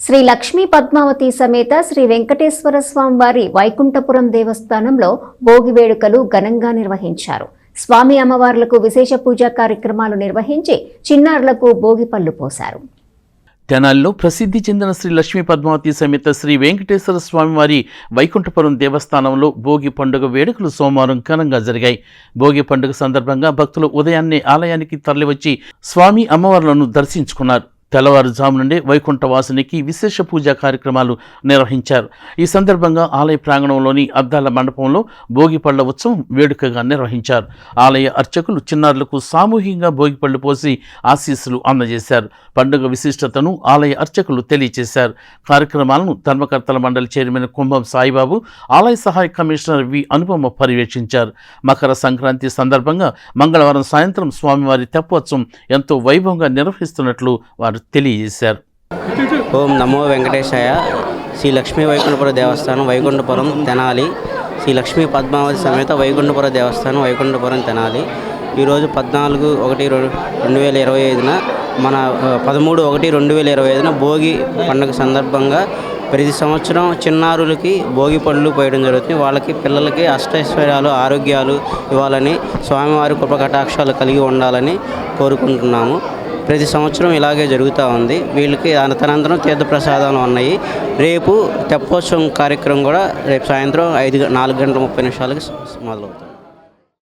శ్రీ లక్ష్మీ పద్మావతి సమేత శ్రీ వెంకటేశ్వర స్వామి వారి వైకుంఠపురం దేవస్థానంలో భోగి వేడుకలు ఘనంగా నిర్వహించారు. స్వామి అమ్మవార్లకు విశేష పూజా కార్యక్రమాలు నిర్వహించి చిన్నారులకు భోగి పళ్ళు పోశారు. తెనాలిలో ప్రసిద్ధి చెందిన శ్రీ లక్ష్మీ పద్మావతి సమేత శ్రీ వెంకటేశ్వర స్వామివారి వైకుంఠపురం దేవస్థానంలో భోగి పండుగ వేడుకలు సోమవారం ఘనంగా జరిగాయి. భోగి పండుగ సందర్భంగా భక్తులు ఉదయాన్నే ఆలయానికి తరలివచ్చి స్వామి అమ్మవార్లను దర్శించుకున్నారు. తెల్లవారుజాము నుండి వైకుంఠవాసునికి విశేష పూజా కార్యక్రమాలు నిర్వహించారు. ఈ సందర్భంగా ఆలయ ప్రాంగణంలోని అద్దాల మండపంలో భోగిపళ్ల ఉత్సవం వేడుకగా నిర్వహించారు. ఆలయ అర్చకులు చిన్నారులకు సామూహికంగా భోగిపళ్లు పోసి ఆశీస్సులు అందజేశారు. పండుగ విశిష్టతను ఆలయ అర్చకులు తెలియజేశారు. కార్యక్రమాలను ధర్మకర్తల మండలి చైర్మన్ కుంభం సాయిబాబు, ఆలయ సహాయ కమిషనర్ వి అనుపమ పర్యవేక్షించారు. మకర సంక్రాంతి సందర్భంగా మంగళవారం సాయంత్రం స్వామివారి తెప్పోత్సవం ఎంతో వైభవంగా నిర్వహిస్తున్నట్లు వారు తెలియజేశారు. ఓం నమో వెంకటేశాయ. శ్రీ లక్ష్మీ వైకుంఠపుర దేవస్థానం వైకుంఠపురం తెనాలి, శ్రీ లక్ష్మీ పద్మావతి సమేత వైకుంఠపుర దేవస్థానం వైకుంఠపురం తెనాలి. ఈరోజు 14/1/2025 మన 13/1/2025 భోగి పండుగ సందర్భంగా ప్రతి సంవత్సరం చిన్నారులకి భోగి పళ్ళు పోయడం జరుగుతుంది. వాళ్ళకి పిల్లలకి అష్టైశ్వర్యాలు ఆరోగ్యాలు ఇవ్వాలని, స్వామివారి కృప కటాక్షాలు కలిగి ఉండాలని కోరుకుంటున్నాము. ప్రతి సంవత్సరం ఇలాగే జరుగుతూ ఉంది. వీళ్ళకి తనంతరం తీర్థప్రసాదాలు ఉన్నాయి. రేపు తెప్పోత్సవం కార్యక్రమం కూడా రేపు సాయంత్రం 4:30 మొదలవుతుంది.